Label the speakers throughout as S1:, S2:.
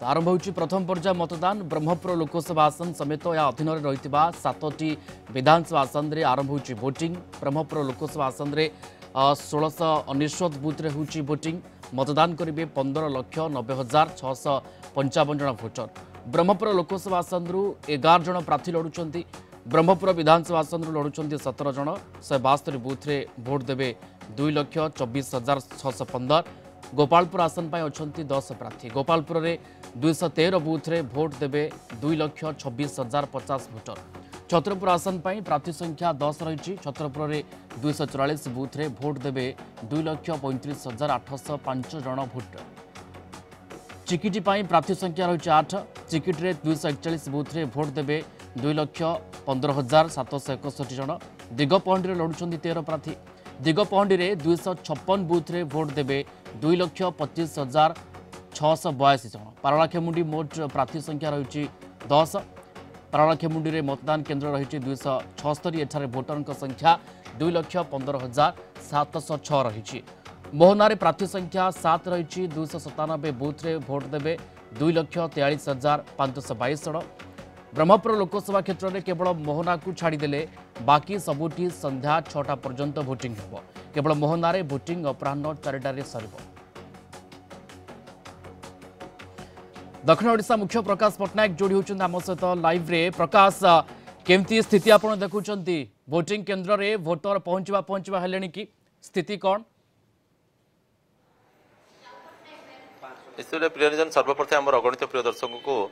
S1: आरंभ होची प्रथम पर्याय मतदान ब्रह्मपुर लोकसभा आसन समेत या अधीन रही 7टी विधानसभा आसन में आरंभ होची भोटिंग। ब्रह्मपुर लोकसभा आसन में 1699 बुथ में होची भोटिंग। मतदान करेंगे 15,90,655 जन भोटर। ब्रह्मपुर लोकसभा आसन रु 11 जन प्रार्थी लड़ुंट। ब्रह्मपुर विधानसभा आसन रु लड़ुंट 17 जन। 172 बुथ में भोट देवे 2,24,615। गोपालपुर आसन पर अच्छा 10 प्रार्थी। गोपालपुर में 213 बुथ में भोट देवे 2,26,050 भोटर। छतरपुर आसन पर प्रार्थी संख्या 10 रही। छतरपुर में 244 बुथ में भोट देवे 2,35,805 जन भोटर। चिकिटी प्रार्थी संख्या रही 8। चिकिटी में 241 बुथ में भोट देवे 2,15,761 जन। दिगपहंडी लड़ुंट 13 प्रार्थी। दिगपहंडी में 256 बुथ में भोट देवे 2,25,682 जन। पारलाखेमुंडी मोट प्रार्थी संख्या रही 10। पारलाखेमुंडी में मतदान केन्द्र रही 276। एठारे भोटर संख्या 2,15,706 रही। मोहनारे प्रार्थी संख्या 7 रही। 297 बुथ में भोट देवे 2,43,522 जन। ब्रह्मपुर लोकसभा क्षेत्र में केवल मोहना को छाड़देले बाकी सबुठी संध्या 6टा पर्यंत भोटिंग हो। केवल मोहनारे भोटिंग अपराह 4टारे सर। दक्षिण ओडिशा मुख्य प्रकाश पट्टनायक जोड़ी होती आम सहित लाइव रे। प्रकाश केमती स्थिति आप देखुं भोटिंग केन्द्र में भोटर पहुंचवा हेले कि स्थिति कौन?
S2: प्रियरंजन सर्वप्रथम आम अगणित प्रिय दर्शक को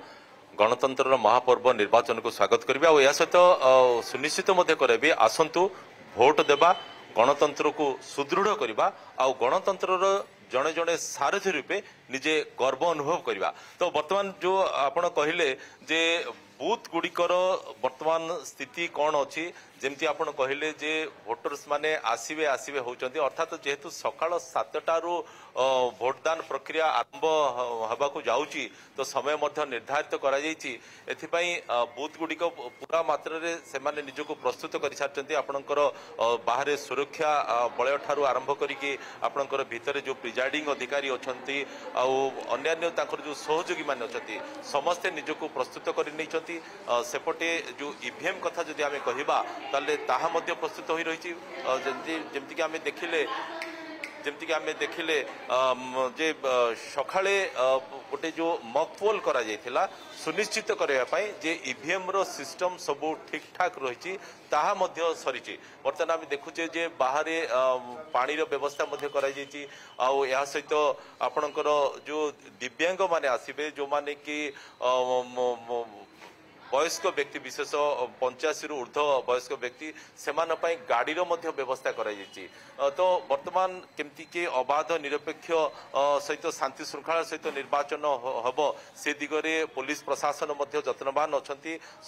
S2: गणतंत्र महापर्व निर्वाचन को स्वागत करेंगे और या सहित सुनिश्चित करेंगे आसतु भोट देवा गणतंत्र को सुदृढ़ करवा आ गणतंत्र जड़े जड़े सारथी रूपे निजे गर्व अनुभव करवा। तो वर्तमान जो आपण कहले जे बूथ गुड़िकर वर्तमान स्थिति कौन अच्छी जमती आपण कहले जे भोटर्स माने आसीबे आसीबे होचंती अर्थात जेहेतु सकाळ 7टारू भोटदान प्रक्रिया आरंभ हबाकू जाउची तो समय मध्य निर्धारित करा जाइची। एथिपाई बूथ गुड़िक पूरा मात्रा रे से माने निजको प्रस्तुत करि सारचंती। आपणकर बाहरे सुरक्षा बलय ठारू आरंभ करिके आपणकर भितरे जो प्रिजाइडिंग अधिकारी अछंती आ अन्य तांकर जो सहयोगी माने अछंती समस्ते निजको प्रस्तुत करि नैचंती। सेपटे जो ईवीएम कथा जदि आमे कहिबा ताले ताहा मध्य प्रस्तुत होई रहिछि। जेमति कि आमे देखिले जे सकाळे गोटे जो मॉक पोल करा जायथिला सुनिश्चित करबा पई जे ईवीएम रो सिस्टम सब ठीक ठाक रहिछि ताहा मध्य सरिछि। वर्तमान आमे देखुचे जे बाहरे पानी रो व्यवस्था मध्य करा जायछि आ या सहित आपणकर जो दिव्यांग माने आसीबे जो माने कि वयस्क व्यक्ति विशेष 85 रु ऊर्ध्व वयस्क व्यक्ति से गाड़ी व्यवस्था कर। तो वर्तमान केमती के अबाध निरपेक्ष सहित शांति श्रृंखला सहित निर्वाचन हम से दिगरे पुलिस प्रशासन जत्नवान अच्छा।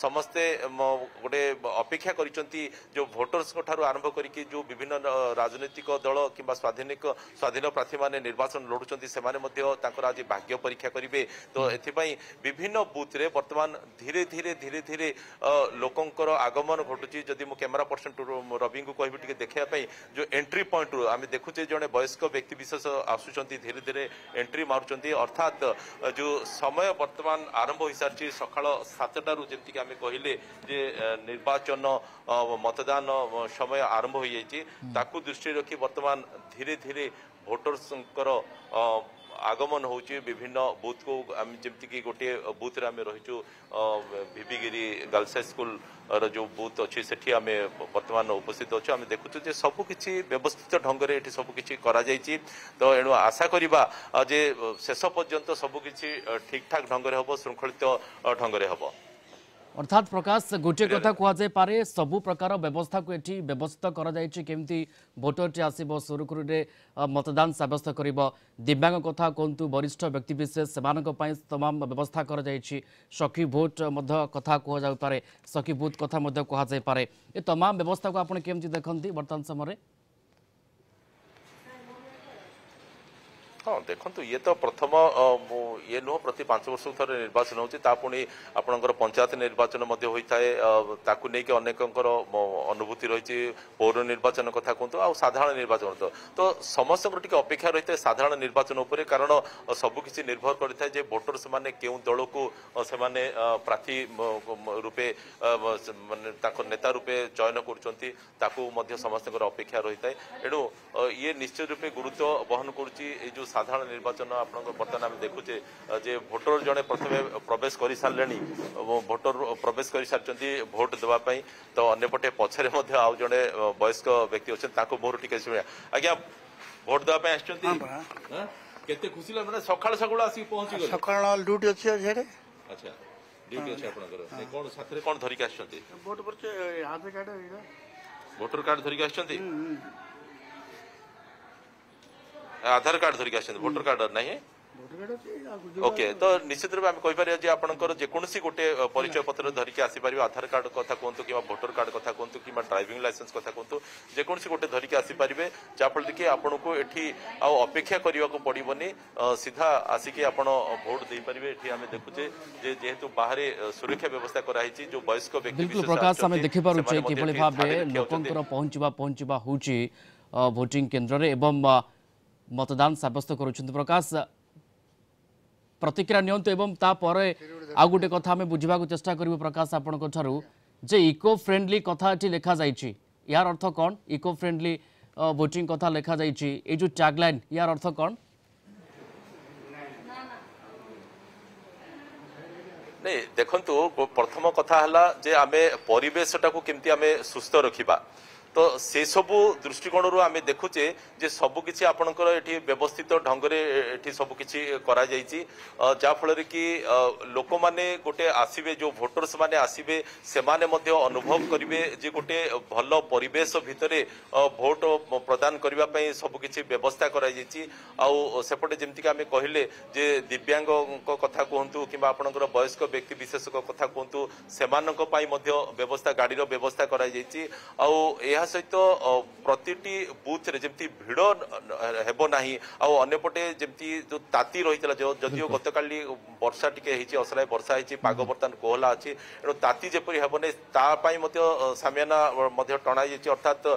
S2: समस्ते गोटे अपेक्षा करिसेंती जो भोटर्स ठारू आरंभ करके जो विभिन्न राजनीतिक दल कि स्वाधीन प्रार्थी माने निर्वाचन लड़ुंट से आज भाग्य परीक्षा करेंगे। तो एथिपाई विभिन्न बूथ रे वर्तमान धीरे धीरे धीरे धीरे लोकंकर आगमन घटुची। जदि मो कैमरा पर्सन रवि को कहबी टिके देखिया जो एंट्री पॉइंट रु आमे देखुचे जने वयस्क व्यक्ति विशेष आसुचंती धीरे धीरे एंट्री मारुचंती। अर्थात जो समय वर्तमान आरंभ हो सारची सकाळ 7टारू जेमति आमे कहिले जे निर्वाचन मतदान समय आरंभ हो जायछि ताकू दृष्टि रखी वर्तमान धीरे धीरे वोटर्संकर आगमन होची। विभिन्न बूथ को जमती कि गोटे बूथ रे आमे रहिचु भिबिगिरी गर्ल्स हाई स्कूल जो बूथ अच्छी सेठी आमे वर्तमान उपस्थित अच्छे। आमे देखुछु जे सबु किछि व्यवस्थित ढंग रे एठी सबु किछि करा जायछि। तो एणु आशा करिबा जे शेष पर्यंत सबु किछि ठीक ठाक ढंग रे हबो श्रृंखलित ढंग रे हबो।
S1: अर्थात प्रकाश गोटे कथा कहुए पारे सबु प्रकार व्यवस्था को एठी व्यवस्थित करा जायछि केमती भोटरटी आसीबो सुरुखुरु रे मतदान साब्यस्त करिबो। दिव्यांग कथा कोंतु वरिष्ठ व्यक्ति विशेष सेमानक पई तमाम व्यवस्था करा जायछि। सखी भोट मध्य कथा कह जाउ पारे सखी बूथ कथा मध्य कहा जाय पारे ए तमाम व्यवस्था को आपण केमती देखंती वर्तमान समय रे?
S2: हाँ देखो ये तो प्रथम ये नुह प्रति 5 वर्ष थरे निर्वाचन होता पुणी आपणकर पंचायत निर्वाचन होता है ताकू नहीं कि अनेकंकर अनुभूति रही पौर निर्वाचन कथा कहतु आ साधारण निर्वाचन तो समस्त अपेक्षा रही है साधारण निर्वाचन उपर कारण सबकिछि निर्भर करता है भोटर से क्यों दल को से प्रार्थी रूपे माने नेता रूपे चयन कर समस्त अपेक्षा रही है एणु ये निश्चित रूपे गुरुत्व बहन कर साधारण निर्वाचन आप बर्तमान आम देखुचे जे भोटर जड़े प्रथम प्रवेश कर सारे भोटर प्रवेश कर सारी भोट देवाई तो अंपटे पछरे आउ जड़े वयस्क व्यक्ति अच्छा मोहर टी शुणा आज्ञा भोट देवाई आते खुशी लगे मैंने सका सका आसिक पहुंची
S3: सकाळ ड्यूटी अच्छी
S2: अच्छा ड्यूटी अच्छे आपंकर कौन साथ कौन धरिक
S3: भोट आधार कार्ड
S2: भोटर कार्ड धरिक आधार कार्ड धरिक भोटर कार्ड नहीं ओके तो निश्चित रूप में कहीपर आपंकर जेकोसी गोटे परिचय पत्र धरिक आसीपर आधार कार्ड कथा कहतु कि भोटर कार्ड कथा कहतु कि ड्राइविंग लाइसेंस कथा कहतु जेकोसी गोटे धरिक आसीपर जहाँफल कि आपन को ये अपेक्षा करने को पड़ोनी सीधा आसिक आप भोट दे पारे ये आम देखुचे जेहेतु बाहर सुरक्षा व्यवस्था कराई जो वयस्क व्यक्ति
S1: बिल्कुल प्रकाश आम देखिपुचे किभली भाव लोकंर पहुँचवा होची भोटिंग केन्द्र एवं मतदान सब्यस्त करुछंती प्रकाश प्रतिक्रिया नियंतु एवं तापर आ गोटे कथा आम बुझा चेष्टा करूँ प्रकाश आपंक जे इको फ्रेंडली कथा ये लिखा जाइए यार अर्थ कौन इको फ्रेंडली वोटिंग कथा लिखा जाइए ये जो टैगलाइन यार अर्थ कौन
S2: नहीं देखंतु प्रथम कथा हला जे आमे परिवेशटा को केमती आमे सुस्थ रखिबा तो से सबू दृष्टिकोण रू आम देखुचे जे सबकिछि आपणकर एठी व्यवस्थित ढंगरे एठी सबकिछि करा जाइछि जाफल कि लोक माने गोटे आसीबे जो भोटर्स माने आसीबे से माने मध्य अनुभव करिवे जे गोटे भल परिवेश भितरे भोट प्रदान करबा पई सबकिछि व्यवस्था करा जाइछि आउ सेपटे जेमति आमे कहिले जे दिव्यांग कथा कहंतु किबा आपणकर वयस्क व्यक्ति विशेष कथा कहंतु सेमानक पई मध्य व्यवस्था गाडीर व्यवस्था करा जाइछि आउ सहित प्रति बुथ रे जमती भिड़ हेबो नाही आउ अन्यपटे जमती जो ताती रही जदियो गतकाली वर्षा टिके हिची असराय वर्षा हिची पाग बर्तन कोहला अछि एणु ताती जेपरि हेबने ता पई मध्य सामियाना मध्य टणा जाइछि अर्थात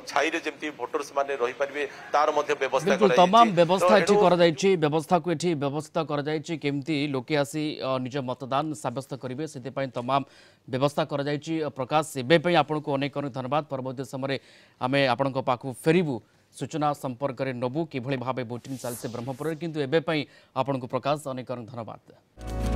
S2: छाई रे जमती वोटर्स माने रही परिबे तार मध्य व्यवस्था
S1: बिल्कुल तमाम व्यवस्था एठी कर जाइछि व्यवस्था को एठी व्यवस्था कर जाइछि केमती लोके आसी निज मतदान सब्यस्त करिवे सेते पई तमाम व्यवस्था कर जाइछि प्रकाश सेबे पई आपन को अनेक अनेक धन्यवाद परवर्ती समय आमे आपण पाखु फेरबू सूचना संपर्क में नबू कि भाव वोटिंग चलते ब्रह्मपुर किंतु एबे पई आपण को प्रकाश अनेक धन्यवाद।